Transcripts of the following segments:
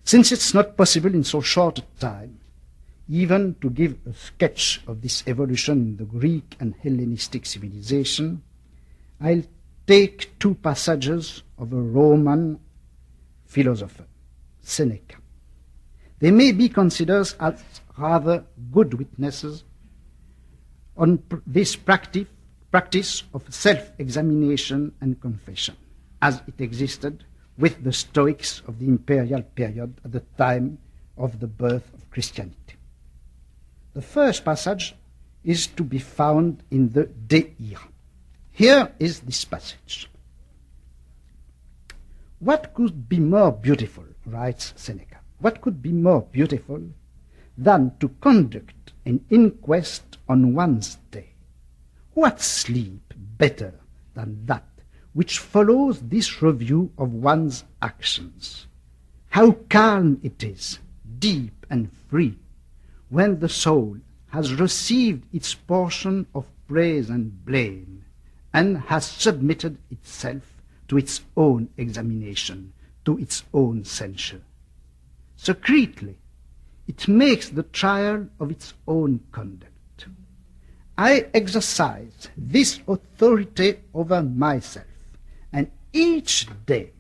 Since it's not possible in so short a time even to give a sketch of this evolution in the Greek and Hellenistic civilization, I'll take two passages of a Roman philosopher, Seneca. They may be considered as rather good witnesses on this practice of self-examination and confession, as it existed with the Stoics of the imperial period at the time of the birth of Christianity. The first passage is to be found in the De Ira. Here is this passage. What could be more beautiful, writes Seneca, what could be more beautiful than to conduct an inquest on one's day? What sleep better than that which follows this review of one's actions? How calm it is, deep and free, when the soul has received its portion of praise and blame, and has submitted itself to its own examination, to its own censure. Secretly, it makes the trial of its own conduct. I exercise this authority over myself, and each day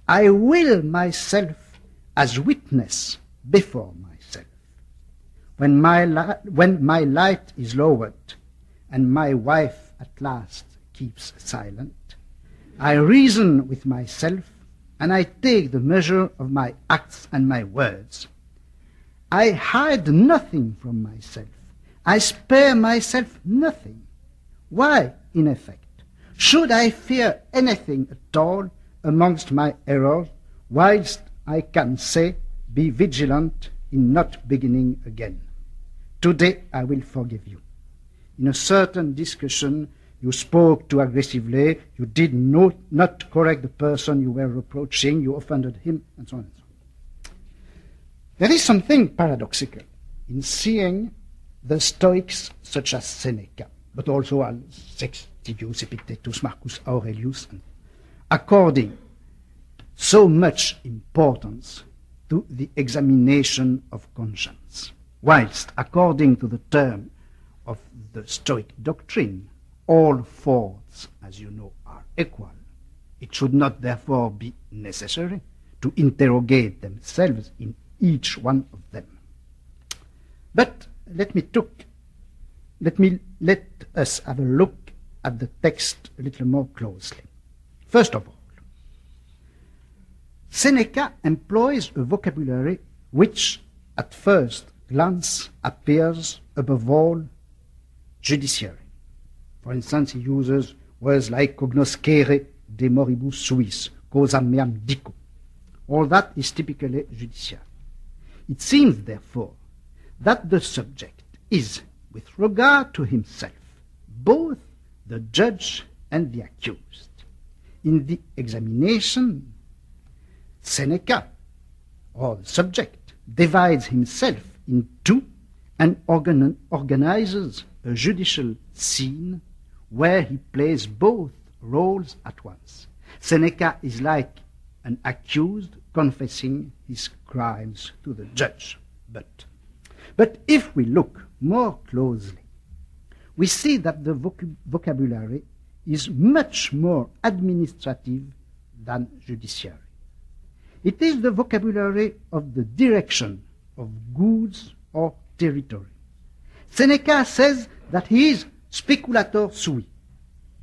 I will myself as witness before myself. When my light is lowered, and my wife at last keeps silent, I reason with myself, and I take the measure of my acts and my words. I hide nothing from myself. I spare myself nothing. Why, in effect, should I fear anything at all amongst my errors, whilst I can say, be vigilant in not beginning again? Today I will forgive you. In a certain discussion, you spoke too aggressively, you did not correct the person you were reproaching, you offended him, and so on and so on. There is something paradoxical in seeing the Stoics such as Seneca, but also as Sextius, Epictetus, Marcus Aurelius, according so much importance to the examination of conscience, whilst, according to the term of the Stoic doctrine, all faults, as you know, are equal. It should not therefore be necessary to interrogate themselves in each one of them. But let us have a look at the text a little more closely. First of all, Seneca employs a vocabulary which, at first glance, appears above all judiciary. For instance, he uses words like cognoscere de moribus suis, causa meam dico. All that is typically judicial. It seems, therefore, that the subject is, with regard to himself, both the judge and the accused. In the examination, Seneca, or the subject, divides himself in two and organizes a judicial scene where he plays both roles at once. Seneca is like an accused confessing his crimes to the judge. But if we look more closely, we see that the vocabulary is much more administrative than judiciary. It is the vocabulary of the direction of goods or territory. Seneca says that he is speculator sui,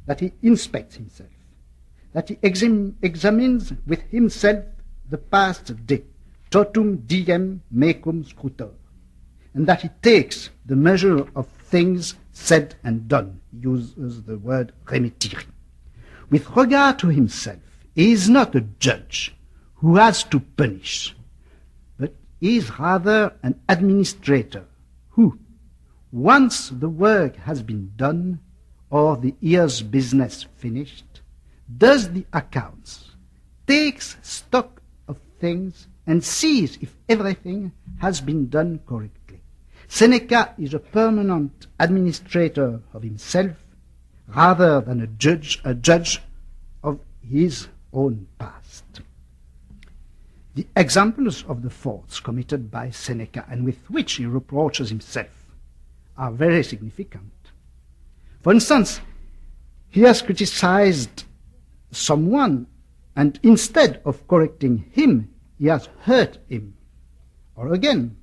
that he inspects himself, that he examines with himself the past day, totum diem mecum scrutor, and that he takes the measure of things said and done. He uses the word remetiri. With regard to himself, he is not a judge who has to punish, but he is rather an administrator who, once the work has been done or the year's business finished, does the accounts, takes stock of things, and sees if everything has been done correctly. Seneca is a permanent administrator of himself rather than a judge of his own past. The examples of the faults committed by Seneca and with which he reproaches himself are very significant. For instance, he has criticized someone, and instead of correcting him, he has hurt him. Or again,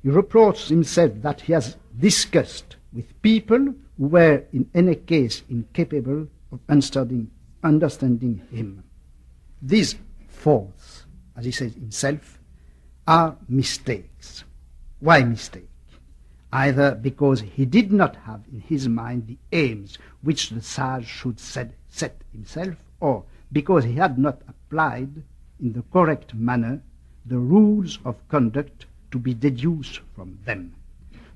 he reproaches himself that he has discussed with people who were in any case incapable of understanding him. These faults, as he says himself, are mistakes. Why mistake? Either because he did not have in his mind the aims which the sage should set himself, or because he had not applied in the correct manner the rules of conduct to be deduced from them.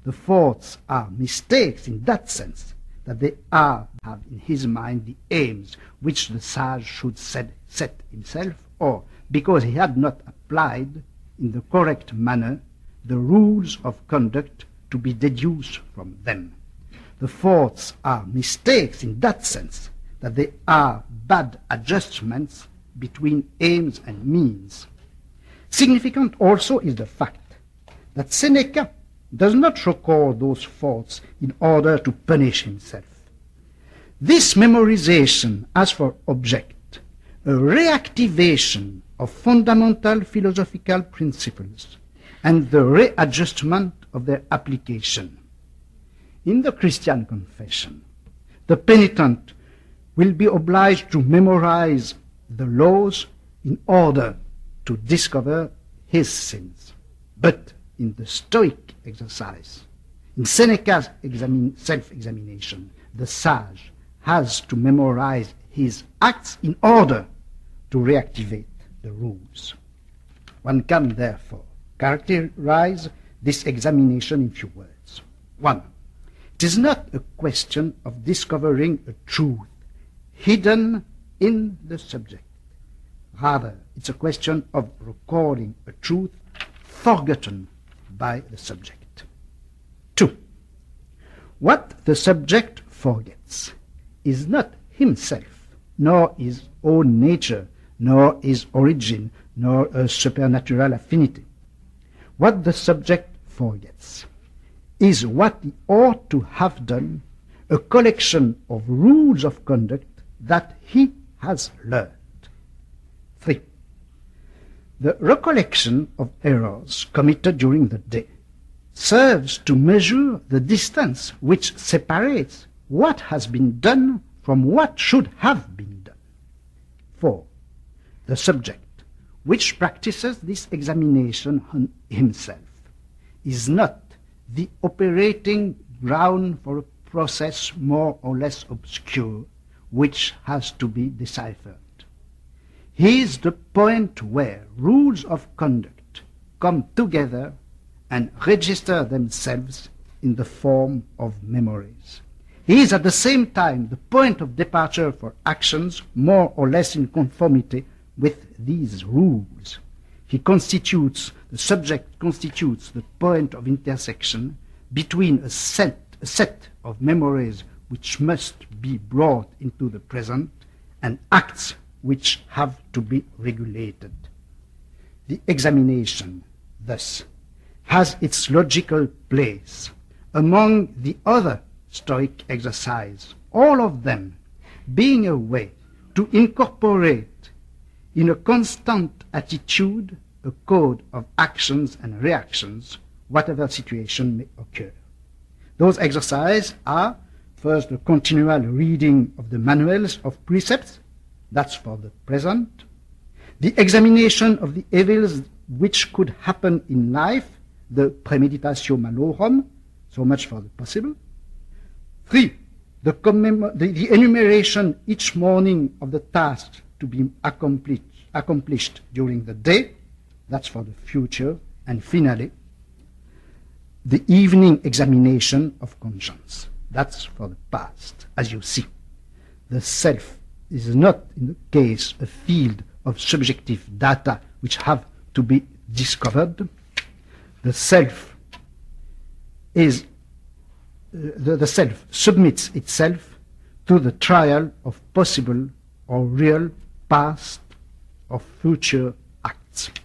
The faults are mistakes in that sense, that they have in his mind the aims which the sage should set himself, or because he had not applied in the correct manner the rules of conduct to be deduced from them. The faults are mistakes in that sense, that they are bad adjustments between aims and means. Significant also is the fact that Seneca does not record those faults in order to punish himself. This memorization has for object a reactivation of fundamental philosophical principles and the readjustment of their application. In the Christian confession, the penitent will be obliged to memorize the laws in order to discover his sins. But in the Stoic exercise, in Seneca's self-examination, the sage has to memorize his acts in order to reactivate the rules. One can therefore characterize this examination in few words. 1. It is not a question of discovering a truth hidden in the subject. Rather, it's a question of recording a truth forgotten by the subject. 2. What the subject forgets is not himself, nor his own nature, nor his origin, nor a supernatural affinity. What the subject forgets is what he ought to have done, a collection of rules of conduct that he has learned. 3. The recollection of errors committed during the day serves to measure the distance which separates what has been done from what should have been done. 4. The subject which practices this examination on himself is not the operating ground for a process more or less obscure which has to be deciphered. He is the point where rules of conduct come together and register themselves in the form of memories. He is at the same time the point of departure for actions more or less in conformity with these rules. The subject constitutes the point of intersection between a set of memories which must be brought into the present and acts which have to be regulated. The examination, thus, has its logical place among the other Stoic exercises, all of them being a way to incorporate in a constant attitude a code of actions and reactions, whatever situation may occur. Those exercises are, first, the continual reading of the manuals of precepts, that's for the present, the examination of the evils which could happen in life, the premeditatio malorum, so much for the possible. 3. The enumeration each morning of the tasks to be accomplished during the day, that's for the future. And finally, the evening examination of conscience, that's for the past. As you see, the self is not in the case a field of subjective data which have to be discovered. The self is the self submits itself to the trial of possible or real past or future acts. facts.